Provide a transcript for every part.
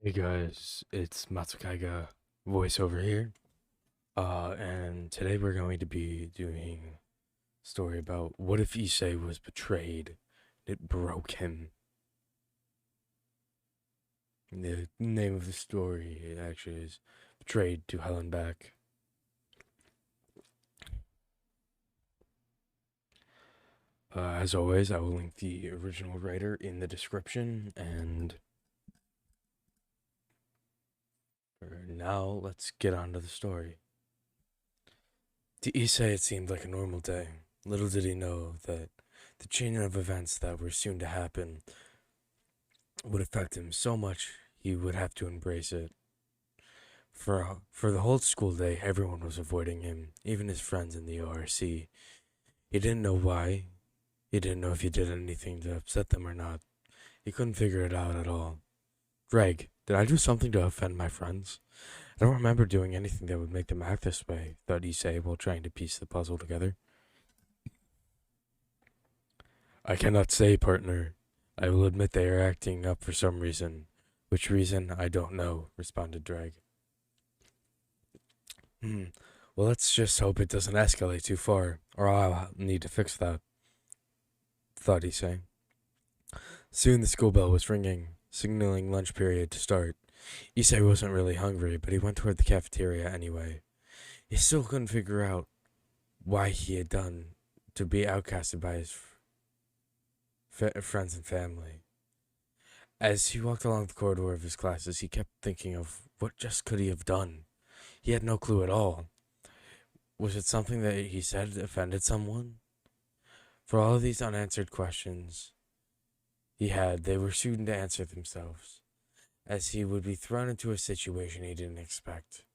Hey guys, it's Matsukaiga voiceover here. And today we're going to be doing a story about what if Issei was betrayed. It broke him. The name of the story actually is Betrayed to Hell and Back. As always, I will link the original writer in the description, and for now, let's get on to the story. To Issei, it seemed like a normal day. Little did he know that the chain of events that were soon to happen would affect him so much he would have to embrace it. For the whole school day, everyone was avoiding him, even his friends in the ORC. He didn't know why. He didn't know if he did anything to upset them or not. He couldn't figure it out at all. Greg, did I do something to offend my friends? I don't remember doing anything that would make them act this way, thought Issei while trying to piece the puzzle together. I cannot say, partner. I will admit they are acting up for some reason. Which reason, I don't know, responded Dreg. Hmm. Well, let's just hope it doesn't escalate too far, or I'll need to fix that, thought Issei. Soon the school bell was ringing, signaling lunch period to start. Issei wasn't really hungry, but he went toward the cafeteria anyway. He still couldn't figure out why he had done to be outcasted by his friends and family. As he walked along the corridor of his classes, he kept thinking of what just could he have done. He had no clue at all. Was it something that he said offended someone? For all of these unanswered questions they were soon to answer themselves, as he would be thrown into a situation he didn't expect.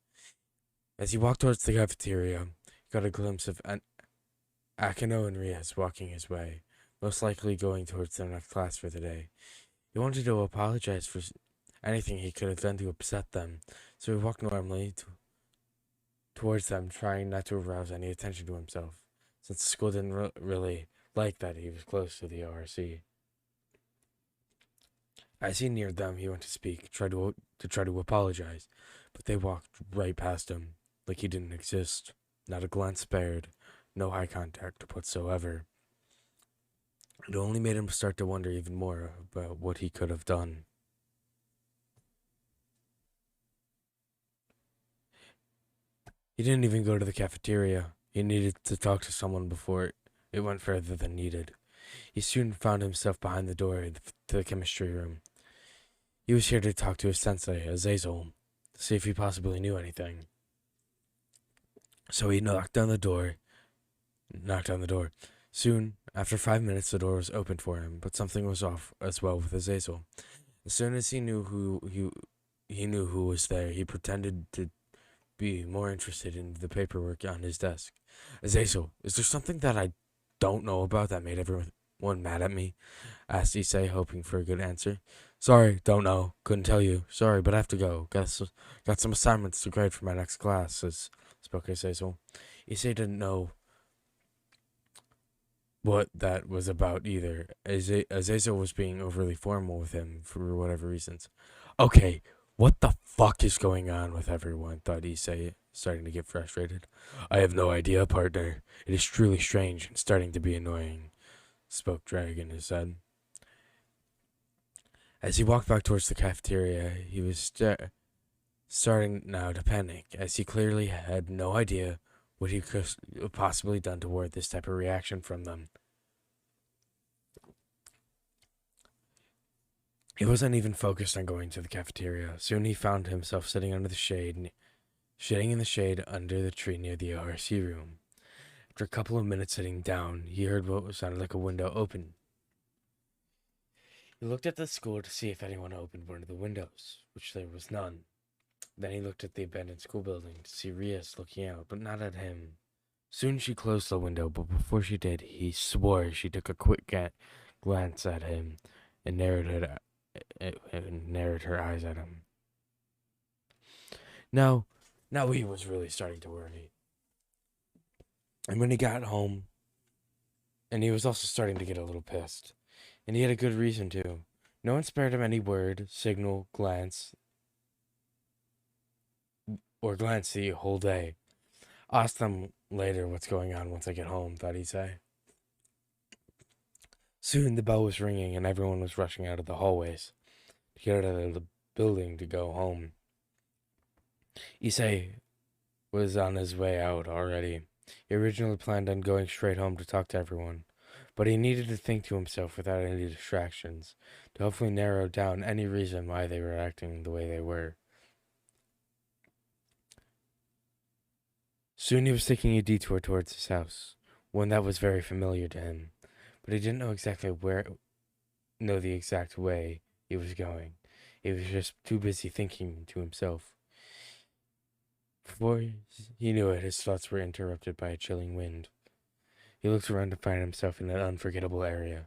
As he walked towards the cafeteria, he got a glimpse of Akino and Rias walking his way, most likely going towards their next class for the day. He wanted to apologize for anything he could have done to upset them, so he walked normally towards them, trying not to arouse any attention to himself, since the school didn't really like that he was close to the ORC. As he neared them, he went to speak, try to apologize, but they walked right past him, like he didn't exist. Not a glance spared, no eye contact whatsoever. It only made him start to wonder even more about what he could have done. He didn't even go to the cafeteria. He needed to talk to someone before it went further than needed. He soon found himself behind the door to the chemistry room. He was here to talk to his sensei, Azazel, to see if he possibly knew anything. So he knocked on the door. Soon, after 5 minutes, the door was opened for him, but something was off as well with Azazel. As soon as he knew who was there, he pretended to be more interested in the paperwork on his desk. Azazel, is there something that I don't know about that made everyone mad at me? Asked Issei, hoping for a good answer. Sorry, don't know. Couldn't tell you. Sorry, but I have to go. Got some assignments to grade for my next class, spoke Azazel. Issei didn't know what that was about either. Azazel was being overly formal with him for whatever reasons. Okay, what the fuck is going on with everyone? Thought Issei, starting to get frustrated. I have no idea, partner. It is truly strange and starting to be annoying, spoke Dragon in his head. As he walked back towards the cafeteria, he was starting now to panic, as he clearly had no idea what he could have possibly done toward this type of reaction from them. He wasn't even focused on going to the cafeteria. Soon he found himself sitting in the shade under the tree near the ORC room. After a couple of minutes sitting down, he heard what sounded like a window open. He looked at the school to see if anyone opened one of the windows, which there was none. Then he looked at the abandoned school building to see Rias looking out, but not at him. Soon she closed the window, but before she did, he swore she took a quick glance at him and narrowed her eyes at him. Now he was really starting to worry. And when he got home, and he was also starting to get a little pissed, and he had a good reason to. No one spared him any word, signal, glance, or glance the whole day. Ask them later what's going on once I get home, thought Issei. Soon the bell was ringing and everyone was rushing out of the hallways to get out of the building to go home. Issei was on his way out already. He originally planned on going straight home to talk to everyone, but he needed to think to himself without any distractions, to hopefully narrow down any reason why they were acting the way they were. Soon he was taking a detour towards his house, one that was very familiar to him, but he didn't know the exact way he was going. He was just too busy thinking to himself. Before he knew it, his thoughts were interrupted by a chilling wind. He looked around to find himself in an unforgettable area.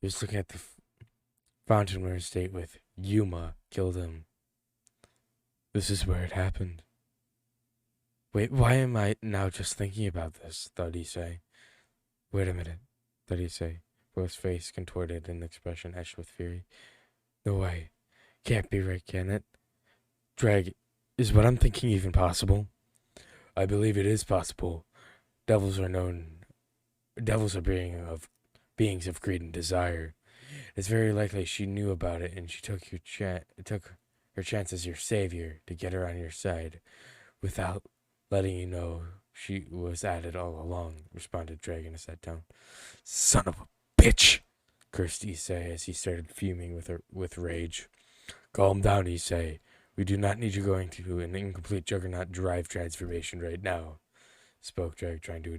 He was looking at the fountain where his date with Yuma killed him. This is where it happened. Wait, why am I now just thinking about this? Thought Issei. Wait a minute, thought Issei, for his face contorted in an expression etched with fury. No way. Can't be right, can it? Drag, is what I'm thinking even possible? I believe it is possible. Devils are beings of greed and desire. It's very likely she knew about it and she took her chance as your savior to get her on your side without letting you know she was at it all along, responded Dragon in a sad tone. Son of a bitch, cursed Issei as he started fuming with rage. Calm down, Issei. We do not need you going to an incomplete juggernaut drive transformation right now, spoke Drag, trying to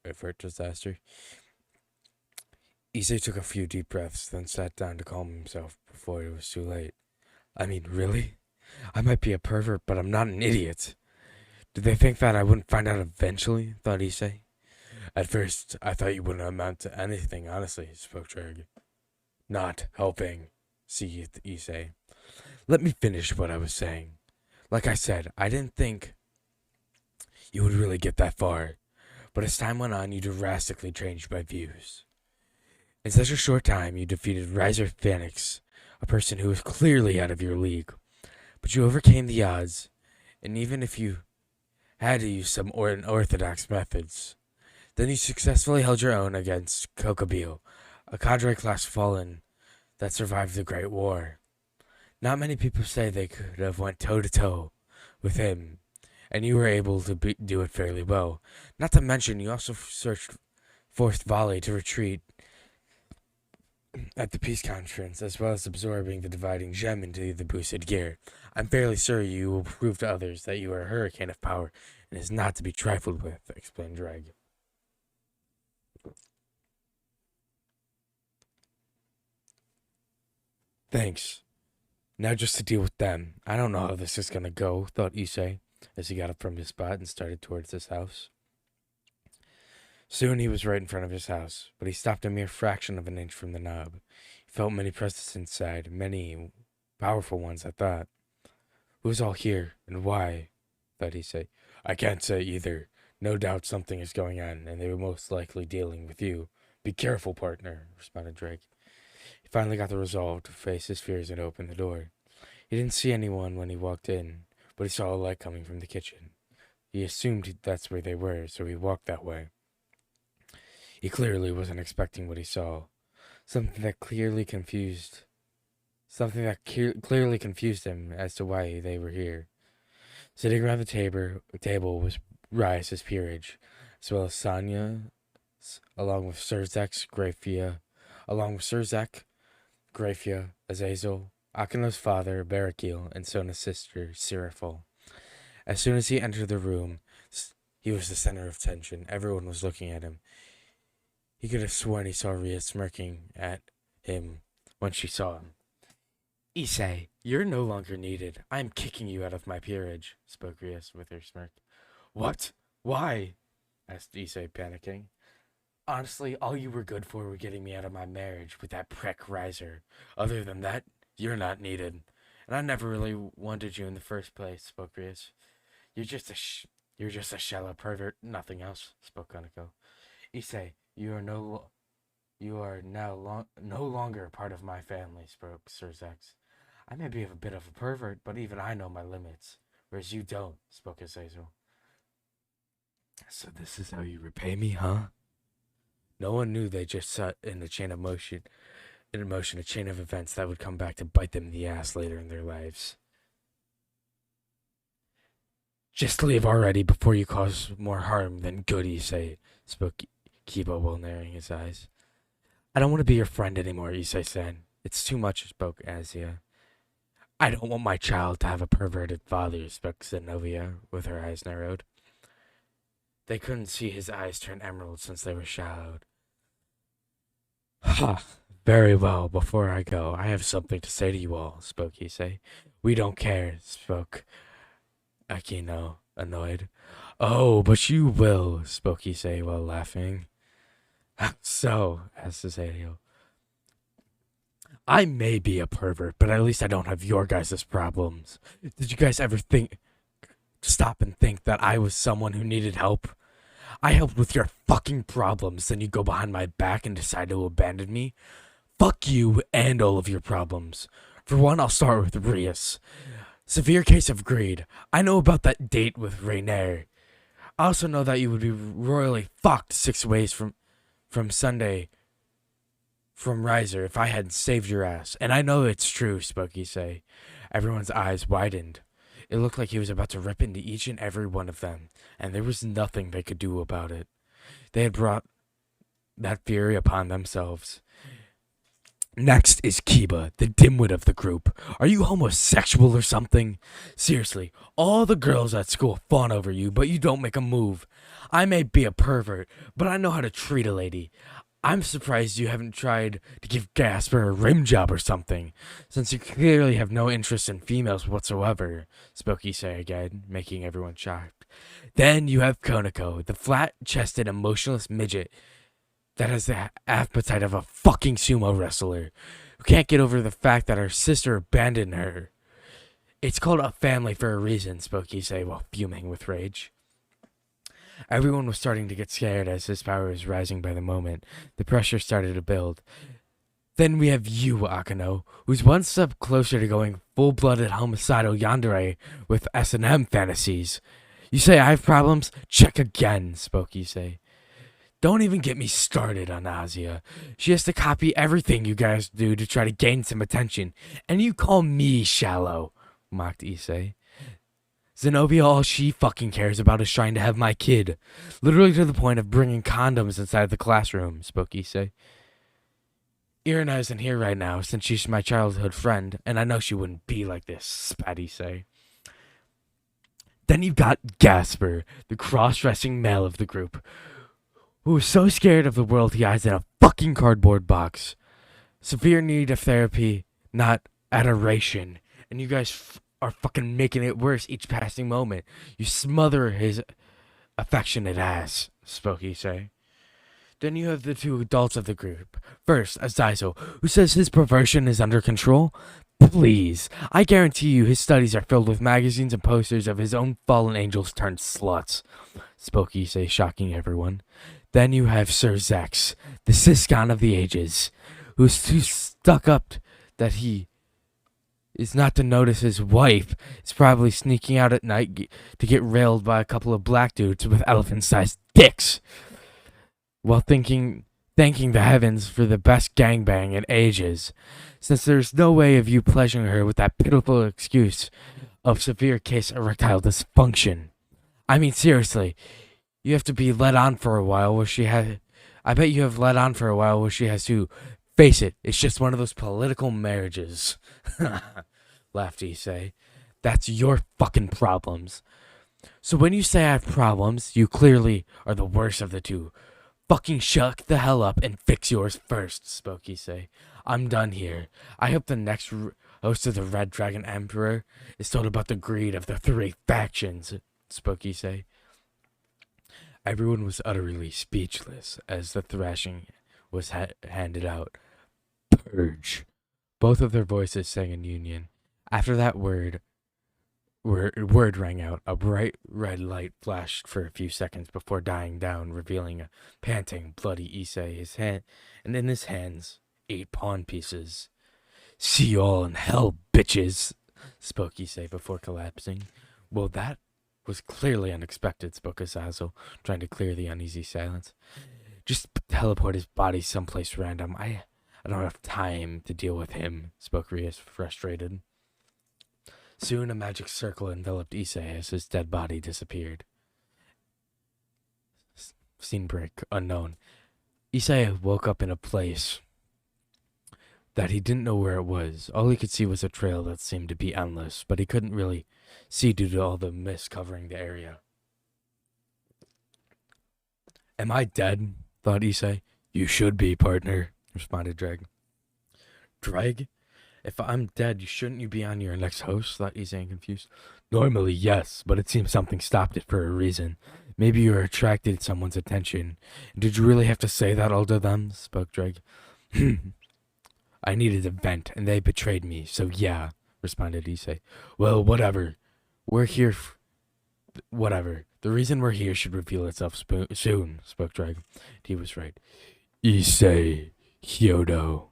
avert disaster. Issei took a few deep breaths, then sat down to calm himself before it was too late. I mean, really? I might be a pervert, but I'm not an idiot. Did they think that I wouldn't find out eventually? Thought Issei. At first, I thought you wouldn't amount to anything, honestly, spoke Drag. Not helping, seethed Issei. Let me finish what I was saying. Like I said, I didn't think you would really get that far, but as time went on, you drastically changed my views. In such a short time, you defeated Riser Phoenix, a person who was clearly out of your league, but you overcame the odds, and even if you had to use some unorthodox methods, then you successfully held your own against Kokobio, a cadre-class fallen that survived the Great War. Not many people say they could have went toe-to-toe with him, and you were able to do it fairly well. Not to mention, you also forced Volley to retreat at the peace conference, as well as absorbing the dividing gem into the boosted gear. I'm fairly sure you will prove to others that you are a hurricane of power and is not to be trifled with, explained Drag. Thanks. Now just to deal with them. I don't know how this is gonna go, thought Issei, as he got up from his spot and started towards his house. Soon he was right in front of his house, but he stopped a mere fraction of an inch from the knob. He felt many presences inside, many powerful ones at that. Who's all here, and why? Thought Issei. I can't say either. No doubt something is going on, and they were most likely dealing with you. Be careful, partner, responded Drake. He finally got the resolve to face his fears and open the door. He didn't see anyone when he walked in, but he saw a light coming from the kitchen. He assumed that's where they were, so he walked that way. He clearly wasn't expecting what he saw. Something that clearly confused him as to why they were here. Sitting around the table was Rice's peerage, as well as Sonya, along with Surzak, Grafia, Azazel, Akino's father, Barakil, and Sona's sister, Seraphol. As soon as he entered the room, he was the center of attention. Everyone was looking at him. He could have sworn he saw Ria smirking at him when she saw him. Issei, you're no longer needed. I'm kicking you out of my peerage, spoke Ria with her smirk. What? Why? Asked Issei, panicking. Honestly, all you were good for were getting me out of my marriage with that prick Riser. Other than that, you're not needed. And I never really wanted you in the first place, spoke Rias. You're just a shallow pervert, nothing else, spoke Kaneko. Issei, you are now no longer a part of my family, spoke Sir Zex. I may be a bit of a pervert, but even I know my limits. whereas you don't, spoke Issei. So this is how you repay me, huh? No one knew they just set in a chain of motion, a chain of events that would come back to bite them in the ass later in their lives. Just leave already before you cause more harm than good, Issei, spoke Kiba while narrowing his eyes. I don't want to be your friend anymore, Issei said. It's too much, spoke Azia. I don't want my child to have a perverted father, spoke Zenobia, with her eyes narrowed. They couldn't see his eyes turn emerald since they were shadowed. Ha! Very well, before I go, I have something to say to you all, spoke Issei. We don't care, spoke Akino, annoyed. Oh, but you will, spoke Issei while laughing. So, asked Cesareo. I may be a pervert, but at least I don't have your guys' problems. Did you guys ever stop and think that I was someone who needed help? I helped with your fucking problems, then you go behind my back and decide to abandon me? Fuck you and all of your problems. For one, I'll start with Rias. Severe case of greed. I know about that date with Rainier. I also know that you would be royally fucked 6 ways from Sunday from Riser if I hadn't saved your ass. And I know it's true, spoke Issei. Everyone's eyes widened. It looked like he was about to rip into each and every one of them, and there was nothing they could do about it. They had brought that fury upon themselves. Next is Kiba, the dimwit of the group. Are you homosexual or something? Seriously, all the girls at school fawn over you, but you don't make a move. I may be a pervert, but I know how to treat a lady. I'm surprised you haven't tried to give Gasper a rim job or something, since you clearly have no interest in females whatsoever, spoke Issei again, making everyone shocked. Then you have Konako, the flat-chested, emotionless midget that has the appetite of a fucking sumo wrestler, who can't get over the fact that her sister abandoned her. It's called a family for a reason, spoke Issei while fuming with rage. Everyone was starting to get scared as his power was rising by the moment. The pressure started to build. Then we have you, Akano, who's one step closer to going full-blooded homicidal yandere with S&M fantasies. You say I have problems? Check again, spoke Issei. Don't even get me started on Azia. She has to copy everything you guys do to try to gain some attention. And you call me shallow, mocked Issei. Zenobia, all she fucking cares about is trying to have my kid. Literally to the point of bringing condoms inside the classroom, spoke Issei. Irina isn't here right now since she's my childhood friend, and I know she wouldn't be like this, spat Issei. Then you've got Gasper, the cross-dressing male of the group, who is so scared of the world he hides in a fucking cardboard box. Severe need of therapy, not adoration. And you guys are fucking making it worse each passing moment. You smother his affectionate ass, spoke Issei. Then you have the 2 adults of the group. First, Azaizo, who says his perversion is under control. Please, I guarantee you his studies are filled with magazines and posters of his own fallen angels turned sluts, spoke Issei, shocking everyone. Then you have Sir Zex, the Siscon of the ages, who's too stuck up that he is not to notice his wife is probably sneaking out at night to get railed by a couple of black dudes with elephant-sized dicks, while thanking the heavens for the best gangbang in ages, since there's no way of you pleasuring her with that pitiful excuse of severe case erectile dysfunction. I mean, seriously, you have to be let on for a while where she has... I bet you have let on for a while where she has to face it. It's just one of those political marriages. Laughed Issei. That's your fucking problems. So when you say I have problems, you clearly are the worst of the 2. Fucking shut the hell up and fix yours first, spoke Issei. I'm done here. I hope the next host of the Red Dragon Emperor is told about the greed of the 3 factions, spoke Issei. Everyone was utterly speechless as the thrashing was handed out. Purge. Both of their voices sang in union. After that word rang out, a bright red light flashed for a few seconds before dying down, revealing a panting, bloody Issei, and in his hands 8 pawn pieces. See you all in hell, bitches, spoke Issei before collapsing. Well, that was clearly unexpected, spoke Azazel, trying to clear the uneasy silence. Just teleport his body someplace random. I don't have time to deal with him, spoke Rias, frustrated. Soon a magic circle enveloped Issei as his dead body disappeared. Scene break, unknown. Issei woke up in a place that he didn't know where it was. All he could see was a trail that seemed to be endless, but he couldn't really see due to all the mist covering the area. Am I dead? Thought Issei. You should be, partner, responded Dreg. Dreg? If I'm dead, shouldn't you be on your next host? Thought Issei, confused. Normally, yes, but it seems something stopped it for a reason. Maybe you attracted someone's attention. Did you really have to say that all to them? Spoke Dreg. I needed a vent, and they betrayed me, so yeah, responded Issei. Well, whatever. We're here. Whatever. The reason we're here should reveal itself soon, spoke Dreg. He was right. Issei, Hyodo,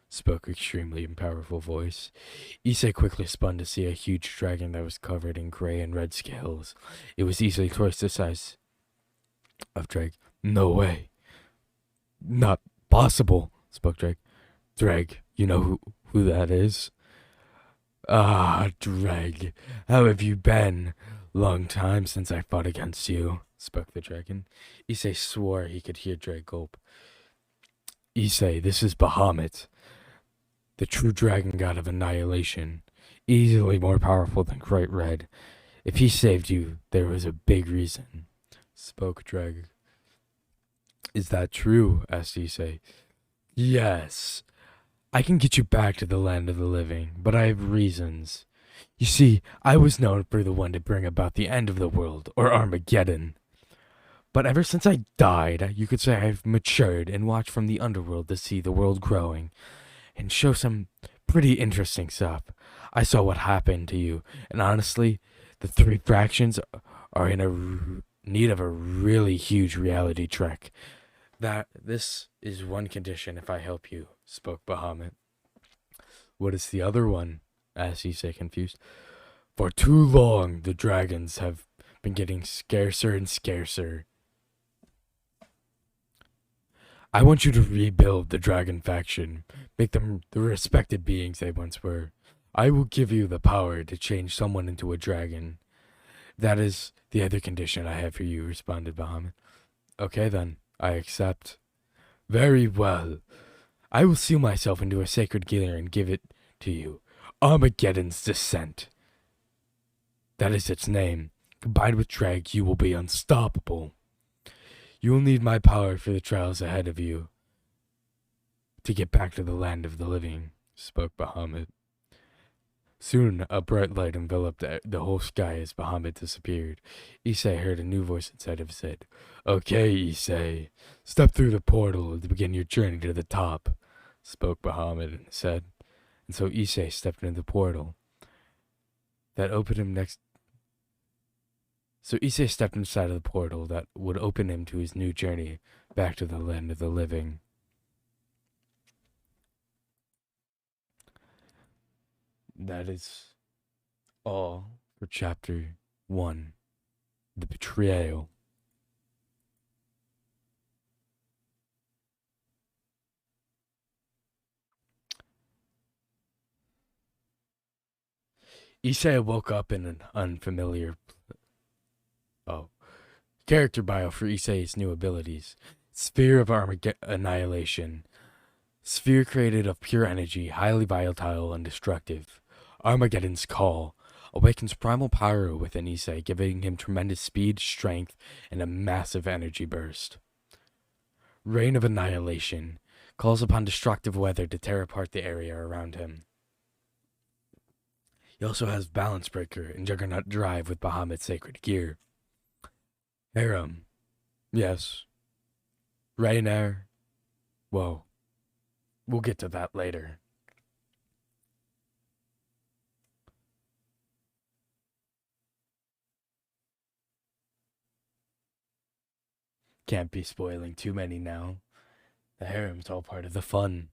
spoke extremely powerful voice. Issei quickly spun to see a huge dragon that was covered in gray and red scales. It was easily twice the size of Dreg. No way. Not possible, spoke Dreg. Dreg, you know who that is? Ah, Dreg, how have you been? Long time since I fought against you, spoke the dragon. Issei swore he could hear Dreg gulp. Issei, this is Bahamut, the true dragon god of annihilation, easily more powerful than Bright Red. If he saved you, there was a big reason, spoke Dreg. Is that true? Asked Issei. Yes. I can get you back to the land of the living, but I have reasons. You see, I was known for the one to bring about the end of the world, or Armageddon. But ever since I died, you could say I've matured and watched from the underworld to see the world growing, and show some pretty interesting stuff. I saw what happened to you, and honestly, the three fractions are in need of a really huge reality check. This is one condition if I help you, spoke Bahamut. What is the other one? Asked Issei, confused. For too long, the dragons have been getting scarcer and scarcer. I want you to rebuild the dragon faction, make them the respected beings they once were. I will give you the power to change someone into a dragon. That is the other condition I have for you, responded Bahamut. Okay then, I accept. Very well. I will seal myself into a sacred gear and give it to you. Armageddon's Descent. That is its name. Combined with Dreg, you will be unstoppable. You will need my power for the trials ahead of you to get back to the land of the living, spoke Bahamut. Soon, a bright light enveloped the whole sky as Bahamut disappeared. Issei heard a new voice inside of his head. Okay, Issei, step through the portal to begin your journey to the top, spoke Bahamut and said. And so Issei stepped into the portal that opened him next. So Issei stepped inside of the portal that would open him to his new journey back to the land of the living. That is all for chapter 1, The Betrayal. Issei woke up in an unfamiliar character bio for Issei's new abilities. Sphere of Annihilation. Sphere created of pure energy, highly volatile and destructive. Armageddon's Call awakens primal power within Issei, giving him tremendous speed, strength, and a massive energy burst. Reign of Annihilation calls upon destructive weather to tear apart the area around him. He also has Balance Breaker and Juggernaut Drive with Bahamut's sacred gear. Harem. Yes. Rainer. Whoa. We'll get to that later. Can't be spoiling too many now. The harem's all part of the fun.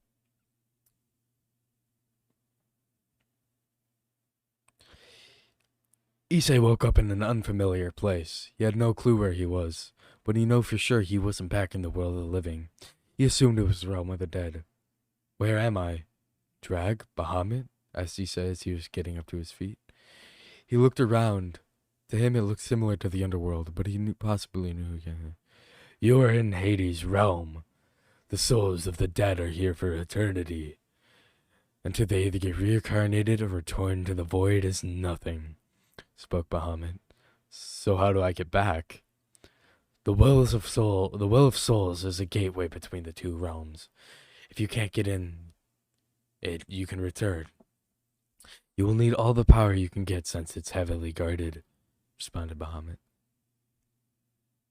Issei woke up in an unfamiliar place. He had no clue where he was, but he knew for sure he wasn't back in the world of the living. He assumed it was the realm of the dead. Where am I? Drag? Bahamut? Asked Issei as he was getting up to his feet. He looked around. To him it looked similar to the underworld, but he possibly knew again. You are in Hades' realm. The souls of the dead are here for eternity. Until they either get reincarnated or return to the void as nothing, spoke Bahamut. So how do I get back? The will of souls is a gateway between the two realms. If you can't get in it, you can return. You will need all the power you can get since it's heavily guarded, responded Bahamut.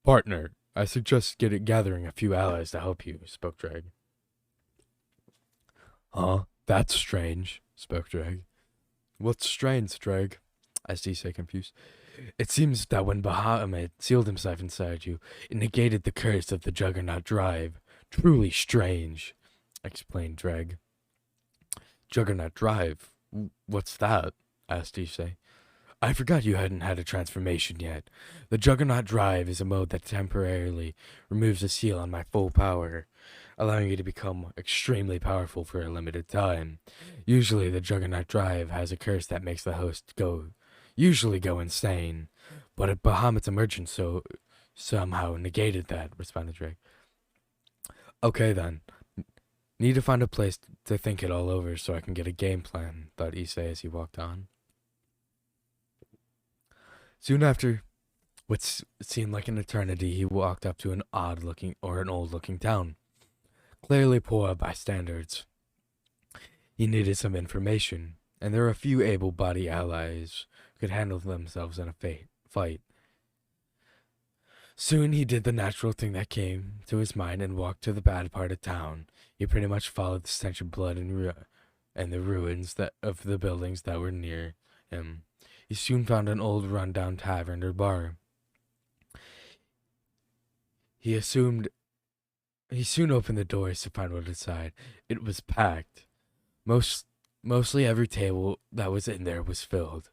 Partner, I suggest gathering a few allies to help you, spoke Drag. Huh? That's strange, spoke Drag. What's strange, Drag? Asked Issei, confused. It seems that when Bahamut sealed himself inside you, it negated the curse of the Juggernaut Drive. Truly strange, explained Drag. Juggernaut Drive? What's that? Asked Issei. I forgot you hadn't had a transformation yet. The Juggernaut Drive is a mode that temporarily removes the seal on my full power, allowing you to become extremely powerful for a limited time. Usually the Juggernaut Drive has a curse that makes the host usually go insane, but Bahamut's emergence somehow negated that, responded Drake. Okay then. Need to find a place to think it all over so I can get a game plan, thought Issei as he walked on. Soon after what seemed like an eternity, he walked up to an old-looking town, clearly poor by standards. He needed some information, and there were a few able-bodied allies who could handle themselves in a fight. Soon he did the natural thing that came to his mind and walked to the bad part of town. He pretty much followed the stench of blood and the ruins of the buildings that were near him. He soon found an old run-down tavern or bar. He soon opened the doors to find what inside. It was packed. Mostly every table that was in there was filled.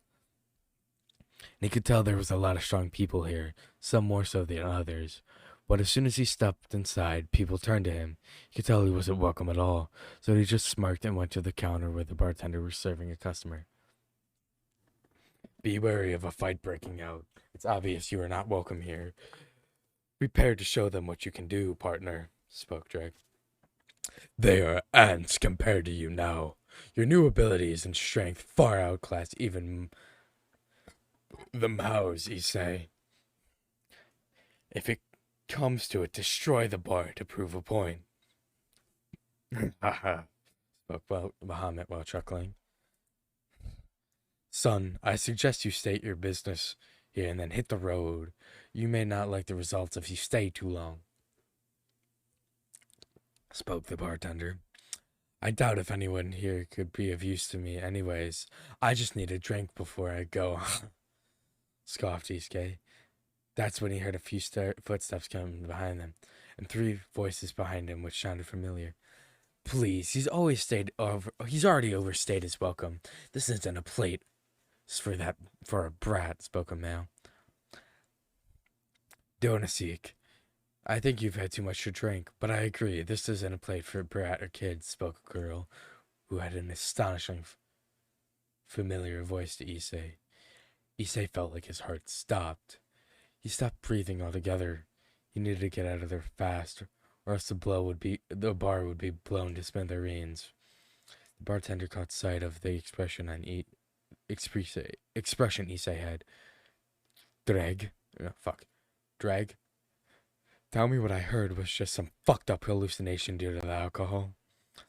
And he could tell there was a lot of strong people here, some more so than others. But as soon as he stepped inside, people turned to him. He could tell he wasn't welcome at all, so he just smirked and went to the counter where the bartender was serving a customer. Be wary of a fight breaking out. It's obvious you are not welcome here. Prepare to show them what you can do, partner, spoke Drake. They are ants compared to you now. Your new abilities and strength far outclass even the Maos, Issei. If it comes to it, destroy the bar to prove a point. Haha, spoke Bahamut while chuckling. Son, I suggest you state your business here and then hit the road. You may not like the results if you stay too long, spoke the bartender. I doubt if anyone here could be of use to me anyways. I just need a drink before I go, scoffed Issei. That's when he heard a few footsteps coming behind them, and 3 voices behind him, which sounded familiar. Please, he's already overstayed his welcome. This isn't a plate for a brat, spoke a male. Don't seek. I think you've had too much to drink, but I agree, this isn't a plate for a brat or kid, spoke a girl who had an astonishing familiar voice to Issei. Issei felt like his heart stopped. He stopped breathing altogether. He needed to get out of there fast, or else the bar would be blown to smithereens. The bartender caught sight of the expression Issei had. Drag. Tell me what I heard was just some fucked up hallucination due to the alcohol,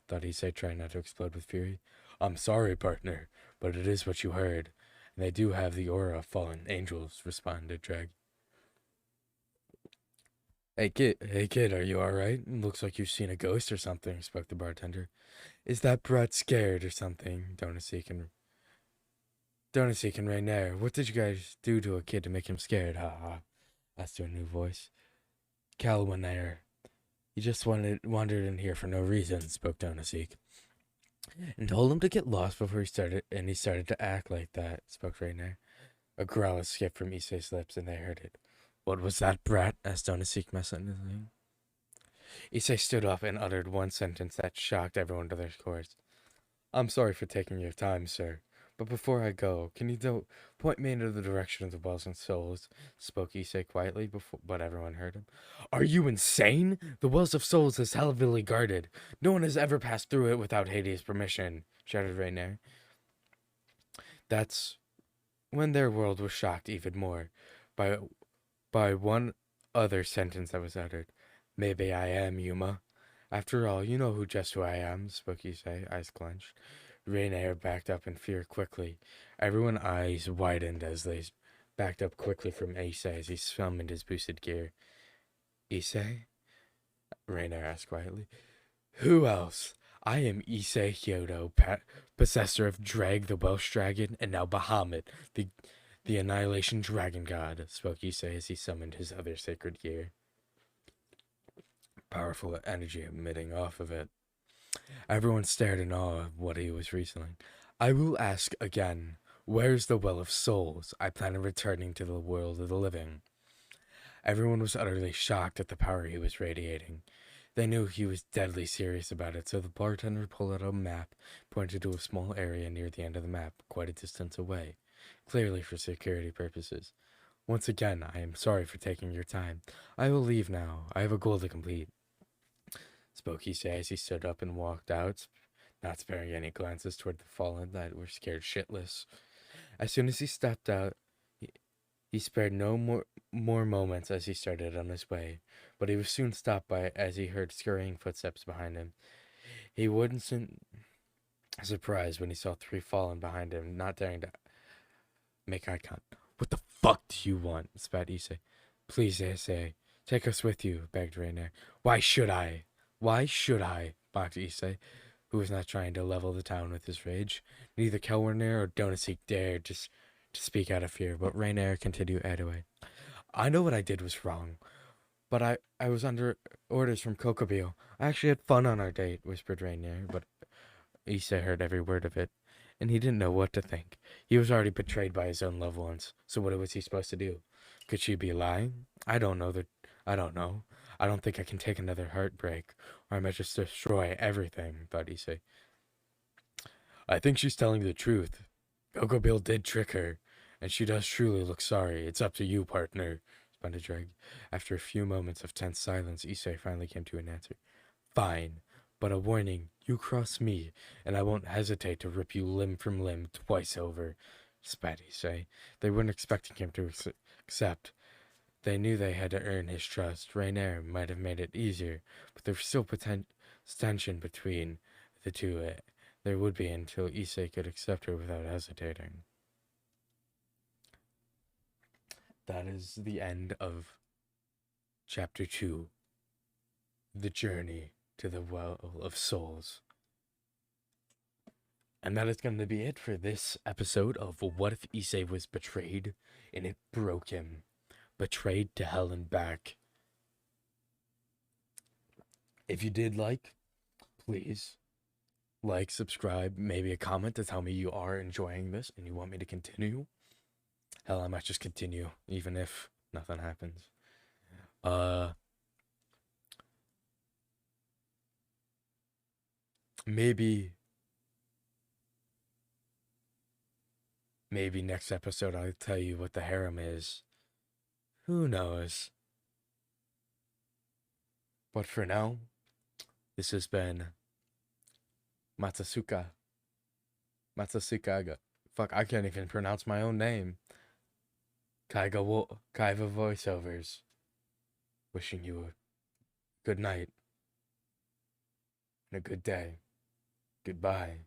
thought Issei, trying not to explode with fury. I'm sorry, partner, but it is what you heard, and they do have the aura of fallen angels, responded Drag. Hey kid, are you alright? Looks like you've seen a ghost or something, spoke the bartender. Is that brat scared or something? Donasek and Rainier, what did you guys do to a kid to make him scared? Ha ha, asked a new voice. Calwinair. He just wandered in here for no reason, spoke Donasek. And told him to get lost before he started to act like that, spoke Rainier. A growl escaped from Issei's lips, and they heard it. What was that, brat? Asked Donasik messing. Issei stood up and uttered one sentence that shocked everyone to their cores. I'm sorry for taking your time, sir. But before I go, can you point me into the direction of the Wells and Souls? Spoke Issei quietly, but everyone heard him. Are you insane? The Wells of Souls is heavily guarded. No one has ever passed through it without Hades' permission, shouted Rainier. That's when their world was shocked even more by one other sentence that was uttered. Maybe I am, Yuma. After all, you know who I am, spoke Issei, eyes clenched. Rainier backed up in fear quickly. Everyone's eyes widened as they backed up quickly from Issei as he summoned his boosted gear. Issei? Rainier asked quietly. Who else? I am Issei Hyodo, possessor of Drag the Welsh Dragon, and now Bahamut, the Annihilation Dragon God, spoke Issei as he summoned his other sacred gear. Powerful energy emitting off of it. Everyone stared in awe of what he was reasoning. I will ask again, where's the Well of Souls? I plan on returning to the world of the living. Everyone was utterly shocked at the power he was radiating. They knew he was deadly serious about it, so the bartender pulled out a map, pointed to a small area near the end of the map, quite a distance away, clearly for security purposes. Once again, I am sorry for taking your time. I will leave now. I have a goal to complete. Spoke Issei as he stood up and walked out, not sparing any glances toward the fallen that were scared shitless. As soon as he stepped out, he spared no more moments as he started on his way, but he was soon stopped by as he heard scurrying footsteps behind him. He wasn't surprised when he saw 3 fallen behind him, not daring to make eye contact. What the fuck do you want? Spat Issei. Please, Issei, take us with you, begged Rainier. Why should I? Why should I? Mocked Issei, who was not trying to level the town with his rage. Neither Kelwerner or Donasik dared to speak out of fear, but Rainier continued anyway. I know what I did was wrong, but I was under orders from Kokobio. I actually had fun on our date, whispered Rainier, but Issei heard every word of it, and he didn't know what to think. He was already betrayed by his own loved ones, so what was he supposed to do? Could she be lying? I don't know. I don't think I can take another heartbreak, or I might just destroy everything, thought Issei. I think she's telling the truth. Kokobio did trick her, and she does truly look sorry. It's up to you, partner, responded Dreg. After a few moments of tense silence, Issei finally came to an answer. Fine, but a warning, you cross me, and I won't hesitate to rip you limb from limb twice over, spat Issei. They weren't expecting him to accept. They knew they had to earn his trust. Rainier might have made it easier, but there was still tension between the two. There would be until Issei could accept her without hesitating. That is the end of Chapter 2, The Journey to the Well of Souls. And that is going to be it for this episode of What If Issei Was Betrayed and It Broke Him. Betrayed to hell and back. If you did please like, subscribe, maybe a comment to tell me you are enjoying this and you want me to continue. Hell, I might just continue, even if nothing happens. Maybe next episode I'll tell you what the harem is. Who knows? But for now, this has been Matsukaga. Fuck, I can't even pronounce my own name. Kaiva Voiceovers. Wishing you a good night and a good day. Goodbye.